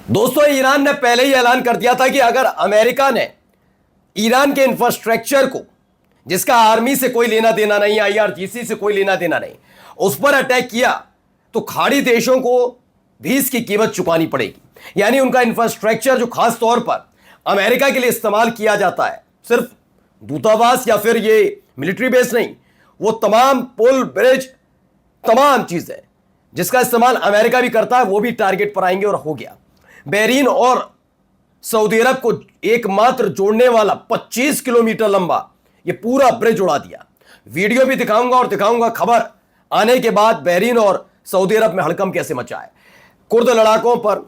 दोस्तों, ईरान ने पहले ही ऐलान कर दिया था कि अगर अमेरिका ने ईरान के इंफ्रास्ट्रक्चर को, जिसका आर्मी से कोई लेना देना नहीं, आईआरजीसी से कोई लेना देना नहीं, उस पर अटैक किया तो खाड़ी देशों को भी इसकी कीमत चुकानी पड़ेगी। यानी उनका इंफ्रास्ट्रक्चर जो खास तौर पर अमेरिका के लिए इस्तेमाल किया जाता है, सिर्फ दूतावास या फिर ये मिलिट्री बेस नहीं, वो तमाम पुल ब्रिज, तमाम चीजें जिसका इस्तेमाल अमेरिका भी करता है, वो भी टारगेट पर आएंगे। और हो गया, बहरीन और सऊदी अरब को एकमात्र जोड़ने वाला 25 किलोमीटर लंबा ये पूरा ब्रिज उड़ा दिया। वीडियो भी दिखाऊंगा और दिखाऊंगा खबर आने के बाद बहरीन और सऊदी अरब में हड़कंप कैसे मचा है, कुर्द लड़ाकों पर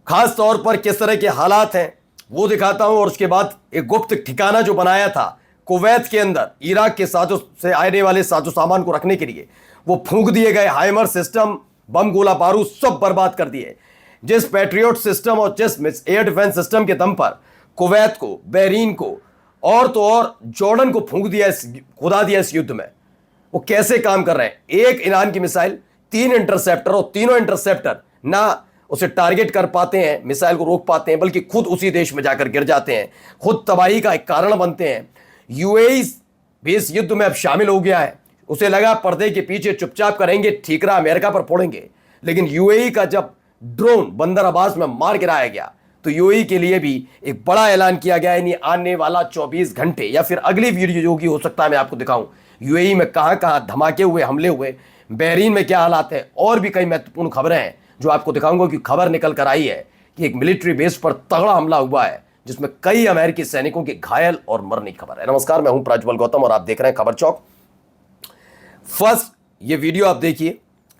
खास तौर पर किस तरह के हालात हैं वो दिखाता हूं। और उसके बाद एक गुप्त ठिकाना जो बनाया था कुवैत के अंदर इराक के साजो से आने वाले साजो सामान को रखने के लिए, वो फूंक दिए गए हाइमर सिस्टम, बम गोला बारूद सब बर्बाद कर दिए। जिस पैट्रियोट सिस्टम और जिस एयर डिफेंस सिस्टम के दम पर कुवैत को, बहरीन को और तो और जॉर्डन को फूंक दिया, खुदा दिया इस युद्ध में, वो कैसे काम कर रहे हैं। एक ईरान की मिसाइल, 3 इंटरसेप्टर, और तीनों इंटरसेप्टर ना उसे टारगेट कर पाते हैं, मिसाइल को रोक पाते हैं, बल्कि खुद उसी देश में जाकर गिर जाते हैं, खुद तबाही का एक कारण बनते हैं। यूएई भी इस युद्ध में अब शामिल हो गया है। उसे लगा पर्दे के पीछे चुपचाप करेंगे, ठीकरा अमेरिका पर फोड़ेंगे, लेकिन यूएई का जब ड्रोन बंदर अब्बास में मार गिराया गया तो यूएई के लिए भी एक बड़ा ऐलान किया गया है। आने वाला 24 घंटे या फिर अगली वीडियो जो कि हो सकता है मैं आपको दिखाऊं, यूएई में कहां कहां धमाके हुए, हमले हुए, बहरीन में क्या हालात है, और भी कई महत्वपूर्ण खबरें हैं जो आपको दिखाऊंगा। कि खबर निकल कर आई है कि एक मिलिट्री बेस पर तगड़ा हमला हुआ है जिसमें कई अमेरिकी सैनिकों के घायल और मरने की खबर है। नमस्कार, मैं हूं प्रज्वल गौतम और आप देख रहे हैं खबर चौक। फर्स्ट ये वीडियो आप देखिए,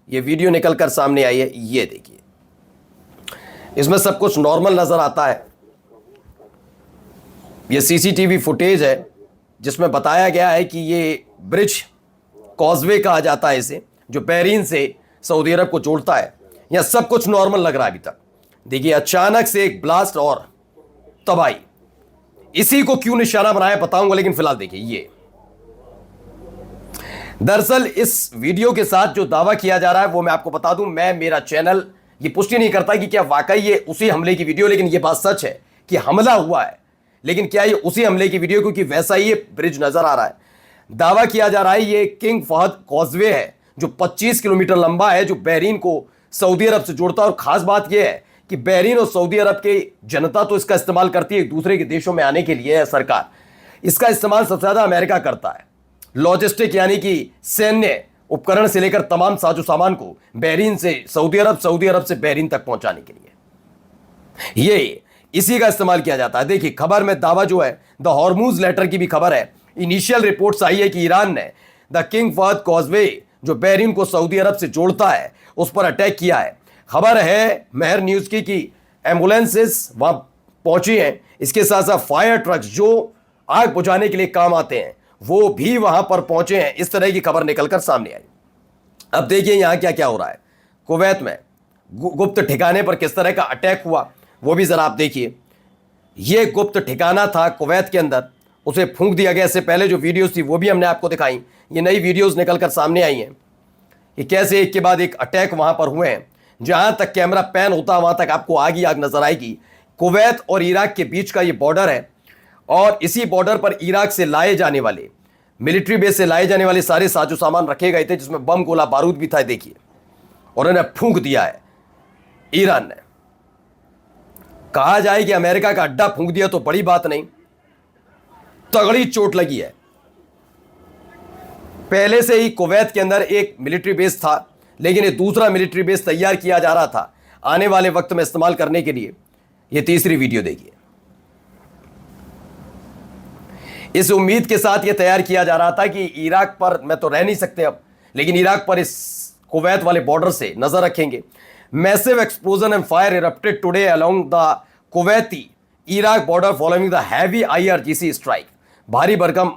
ये वीडियो निकल कर सामने आई है, ये देखिए, इसमें सब कुछ नॉर्मल नजर आता है। ये सीसीटीवी फुटेज है जिसमें बताया गया है कि ये ब्रिज, कॉजवे कहा जाता है इसे, जो बहरीन से सऊदी अरब को जोड़ता है। यह सब कुछ नॉर्मल लग रहा है अभी तक। देखिए, अचानक से एक ब्लास्ट और तबाही, इसी को क्यों निशाना बनाया बताऊंगा, लेकिन फिलहाल देखिए ये। दरअसल इस वीडियो के साथ जो दावा किया जा रहा है वो मैं आपको बता दूं, मेरा चैनल ये पुष्टि नहीं करता कि क्या वाकई ये उसी हमले की वीडियो, लेकिन ये बात सच है कि हमला हुआ है, लेकिन क्या ये उसी हमले की वीडियो, क्योंकि वैसा ही ये ब्रिज नजर आ रहा है। दावा किया जा रहा है ये किंग फहद कॉजवे है जो 25 किलोमीटर लंबा है, जो बहरीन को सऊदी अरब से जोड़ता है। और खास बात यह है कि बहरीन और सऊदी अरब की जनता तो इसका इस्तेमाल करती है एक दूसरे के देशों में आने के लिए, सरकार इसका इस्तेमाल सबसे ज्यादा अमेरिका करता है। लॉजिस्टिक यानी कि सैन्य उपकरण से लेकर तमाम साजो सामान को बहरीन से सऊदी अरब, सऊदी अरब से बहरीन तक पहुंचाने के लिए ये इसी का इस्तेमाल किया जाता है। देखिए, खबर में दावा जो है, द हॉर्मूज लेटर की भी खबर है। इनिशियल रिपोर्ट्स आई है कि ईरान ने द किंग फहद कॉजवे जो बहरीन को सऊदी अरब से जोड़ता है उस पर अटैक किया है। खबर है मेहर न्यूज की एम्बुलेंसेस वहां पहुंची हैं, इसके साथ साथ फायर ट्रक्स जो आग बुझाने के लिए काम आते हैं वो भी वहां पर पहुंचे हैं। इस तरह की खबर निकलकर सामने आई। अब देखिए यहां क्या क्या हो रहा है। कुवैत में गुप्त ठिकाने पर किस तरह का अटैक हुआ वो भी जरा आप देखिए। यह गुप्त ठिकाना था कुवैत के अंदर, उसे फूंक दिया गया। इससे पहले जो वीडियोस थी वो भी हमने आपको दिखाई। ये नई वीडियोस निकलकर सामने आई हैं कि कैसे एक के बाद एक अटैक वहां पर हुए हैं। जहां तक कैमरा पैन होता वहां तक आपको आग ही आग नजर आएगी। कुवैत और इराक के बीच का ये बॉर्डर है और इसी बॉर्डर पर इराक से लाए जाने वाले, मिलिट्री बेस से लाए जाने वाले सारे साजो सामान रखे गए थे, जिसमें बम गोला बारूद भी था। देखिए, और उन्हें फूंक दिया है ईरान ने। कहा जाए कि अमेरिका का अड्डा फूंक दिया तो बड़ी बात नहीं, तगड़ी चोट लगी है। पहले से ही कुवैत के अंदर एक मिलिट्री बेस था, लेकिन ये दूसरा मिलिट्री बेस तैयार किया जा रहा था आने वाले वक्त में इस्तेमाल करने के लिए। ये तीसरी वीडियो देखिए। इस उम्मीद के साथ यह तैयार किया जा रहा था कि इराक पर मैं तो रह नहीं सकते अब, लेकिन इराक पर इस कुवैत वाले बॉर्डर से नजर रखेंगे। Massive explosion and fire erupted today along the Kuwaiti Iraq border following the heavy IRGC strike. भारी भरकम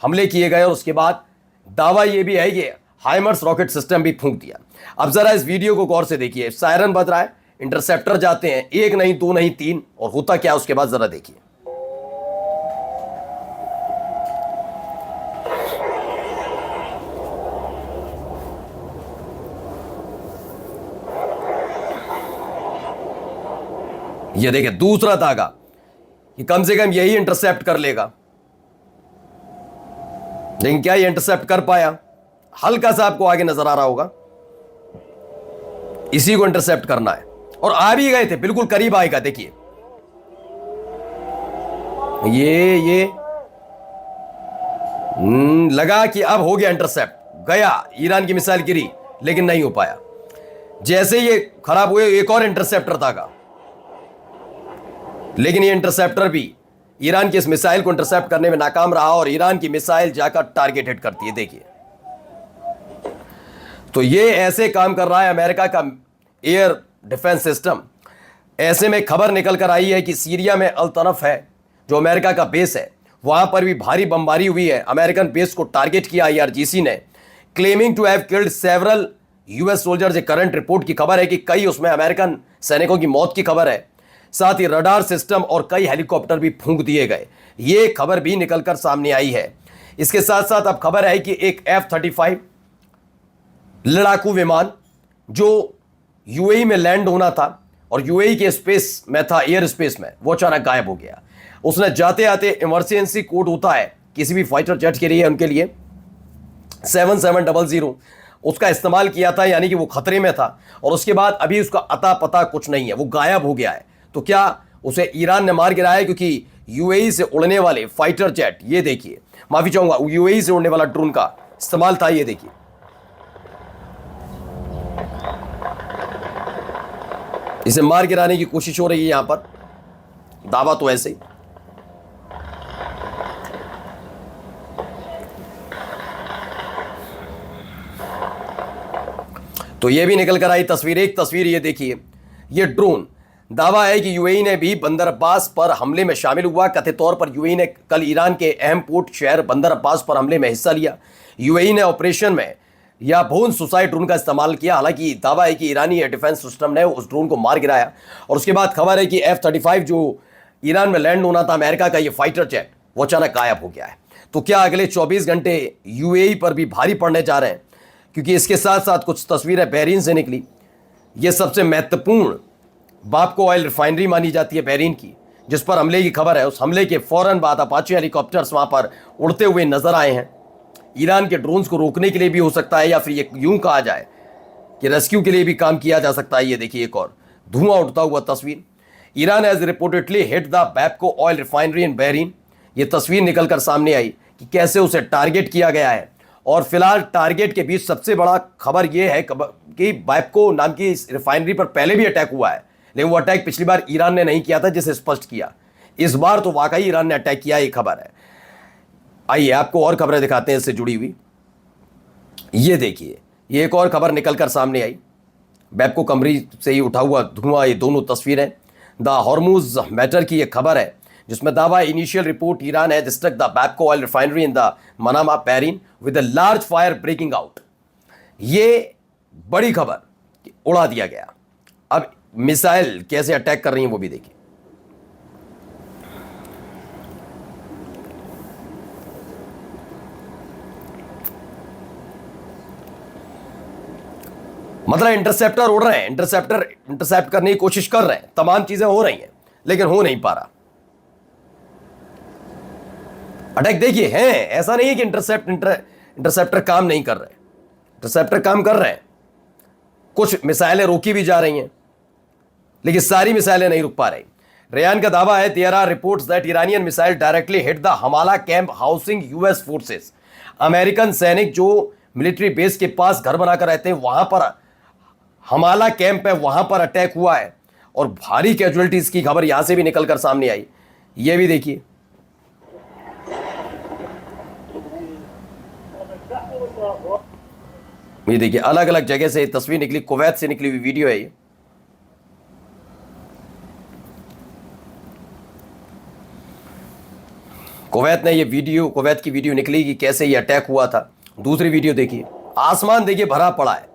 हमले किए गए और उसके बाद दावा यह भी है कि हाइमर्स रॉकेट सिस्टम भी फूंक दिया। अब जरा इस वीडियो को गौर से देखिए। सायरन बज रहा है, इंटरसेप्टर जाते हैं, एक नहीं, दो नहीं, तीन, और होता क्या उसके बाद जरा देखिए। ये देखिए दूसरा धागा कि कम से कम यही इंटरसेप्ट कर लेगा, लेकिन क्या ये इंटरसेप्ट कर पाया? हल्का सा आपको आगे नजर आ रहा होगा, इसी को इंटरसेप्ट करना है और आ भी गए थे, बिल्कुल करीब आएगा। देखिए ये लगा कि अब हो गया इंटरसेप्ट, गया, ईरान की मिसाइल गिरी, लेकिन नहीं हो पाया। जैसे ये खराब हुए एक और इंटरसेप्टर था, लेकिन ये इंटरसेप्टर भी ईरान की इस मिसाइल को इंटरसेप्ट करने में नाकाम रहा और ईरान की मिसाइल जाकर टारगेट हिट करती है। देखिए तो ये ऐसे काम कर रहा है अमेरिका का एयर डिफेंस सिस्टम। ऐसे में खबर निकल कर आई है कि सीरिया में अल तनफ है, जो अमेरिका का बेस है, वहां पर भी भारी बमबारी हुई है। अमेरिकन बेस को टारगेट किया IRGC ने, claiming to have killed several US soldiers. ये करंट रिपोर्ट की खबर है कि कई उसमें अमेरिकन सैनिकों की मौत की खबर है। साथ ही रडार सिस्टम और कई हेलीकॉप्टर भी फूंक दिए गए, ये खबर भी निकलकर सामने आई है। इसके साथ साथ अब खबर है कि एक F-35 लड़ाकू विमान जो UAE में लैंड होना था और UAE के स्पेस में था, एयर स्पेस में, वो अचानक गायब हो गया। उसने जाते आते इमरजेंसी कोड होता है किसी भी फाइटर जेट के लिए, उनके लिए 7700, उसका इस्तेमाल किया था, यानी कि वो खतरे में था। और उसके बाद अभी उसका अता पता कुछ नहीं है, वो गायब हो गया है। तो क्या उसे ईरान ने मार गिराया? क्योंकि UAE से उड़ने वाले फाइटर जेट, ये देखिए, माफी चाहूंगा, UAE से उड़ने वाला ड्रोन का इस्तेमाल था। ये देखिए, इसे मार गिराने की कोशिश हो रही है यहां पर, दावा तो ऐसे ही। तो ये भी निकल कर आई तस्वीर। एक तस्वीर ये देखिए, ये ड्रोन, दावा है कि UAE ने भी बंदर अब्बास पर हमले में शामिल हुआ। कथित तौर पर UAE ने कल ईरान के अहम पोर्ट शहर बंदर अब्बास पर हमले में हिस्सा लिया। UAE ने ऑपरेशन में या भून सुसाइड ड्रोन का इस्तेमाल किया। हालांकि दावा है कि ईरानी एयर डिफेंस सिस्टम ने उस ड्रोन को मार गिराया। और उसके बाद खबर है कि F-35 जो ईरान में लैंड होना था अमेरिका का, ये फाइटर जेट, वो अचानक गायब हो गया है। तो क्या अगले 24 घंटे UAE पर भी भारी पड़ने जा रहे हैं? क्योंकि इसके साथ साथ कुछ तस्वीरें बहरीन से निकली। यह सबसे महत्वपूर्ण बापको ऑयल रिफाइनरी मानी जाती है बहरीन की, जिस पर हमले की खबर है। उस हमले के फौरन बाद अपाचे हेलीकॉप्टर्स वहां पर उड़ते हुए नजर आए हैं। ईरान के ड्रोन्स को रोकने के लिए भी हो सकता है, या फिर ये यूं कहा जाए कि रेस्क्यू के लिए भी काम किया जा सकता है। ये देखिए एक और धुआं उठता हुआ तस्वीर। Iran has reportedly hit the Bapco oil refinery in Bahrain. ये तस्वीर निकलकर सामने आई कि कैसे उसे टारगेट किया गया है। और फिलहाल टारगेट के बीच सबसे बड़ा खबर यह है कि बैपको नाम की इस रिफाइनरी पर पहले भी अटैक हुआ है, लेकिन वो अटैक पिछली बार ईरान ने नहीं किया था, जिसे स्पष्ट किया। इस बार तो वाकई ईरान ने अटैक किया, ये खबर है। आइए आपको और खबरें दिखाते हैं इससे जुड़ी हुई। ये देखिए, ये एक और खबर निकलकर सामने आई, बैपको कमरी से ही उठा हुआ धुआं। ये दोनों तस्वीरें द हॉर्मुज मैटर की ये खबर है, जिसमें दावा इनिशियल रिपोर्ट ईरान है destruct the Bapco oil refinery in the Manama Bahrain with a large fire breaking out. ये बड़ी खबर, उड़ा दिया गया। अब मिसाइल कैसे अटैक कर रही हैं वो भी देखिए। मतलब इंटरसेप्टर उड़ रहे हैं, इंटरसेप्ट करने की कोशिश कर रहे हैं, तमाम चीजें हो रही हैं, लेकिन हो नहीं पा रहा। अटैक देखिए हैं, ऐसा नहीं है कि इंटरसेप्टर काम नहीं कर रहे, इंटरसेप्टर काम कर रहे हैं। कुछ मिसाइलें रोकी भी जा रही हैं, लेकिन सारी मिसाइलें नहीं रुक पा रही। रेयान का दावा है there are reports that Iranian missile directly hit the Hamala camp housing US forces. American सैनिक जो मिलिट्री बेस के पास घर बनाकर रहते हैं, वहां पर हमाला कैंप है, वहां पर अटैक हुआ है और भारी कैजुअलिटीज की खबर यहां से भी निकलकर सामने आई। ये भी देखिए, ये देखिए अलग अलग जगह से तस्वीर निकली, कुवैत से निकली हुई वीडियो है ये। कुवैत की वीडियो निकली कि कैसे ये अटैक हुआ था। दूसरी वीडियो देखिए, आसमान देखिए भरा पड़ा है।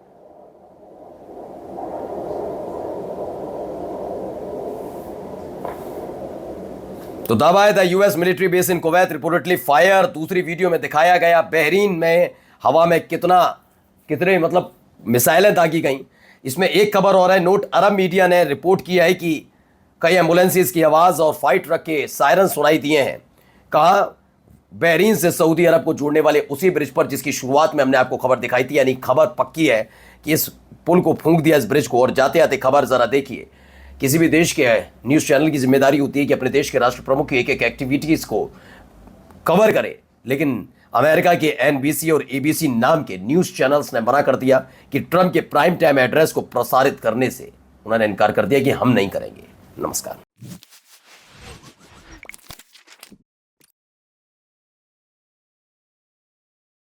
तो दावा है the US military base in Kuwait reportedly fire. दूसरी वीडियो में दिखाया गया बहरीन में हवा में कितने मतलब मिसाइलें दागी गई। इसमें एक खबर और है, नोट अरब मीडिया ने रिपोर्ट किया है कि कई एम्बुलेंसेस की आवाज और फाइट ट्रक के सायरन सुनाई दिए हैं। कहा बहरीन से सऊदी अरब को जोड़ने वाले उसी ब्रिज पर जिसकी शुरुआत में हमने आपको खबर दिखाई थी, यानी खबर पक्की है कि इस पुल को फूंक दिया, इस ब्रिज को। और जाते आते खबर जरा देखिए, किसी भी देश के न्यूज़ चैनल की जिम्मेदारी होती है कि अपने देश के राष्ट्र प्रमुख की एक एक एक्टिविटीज़ को कवर करे, लेकिन अमेरिका के एनबीसी और एबीसी नाम के न्यूज़ चैनल्स ने मना कर दिया कि ट्रंप के प्राइम टाइम एड्रेस को प्रसारित करने से उन्होंने इनकार कर दिया कि हम नहीं करेंगे। नमस्कार।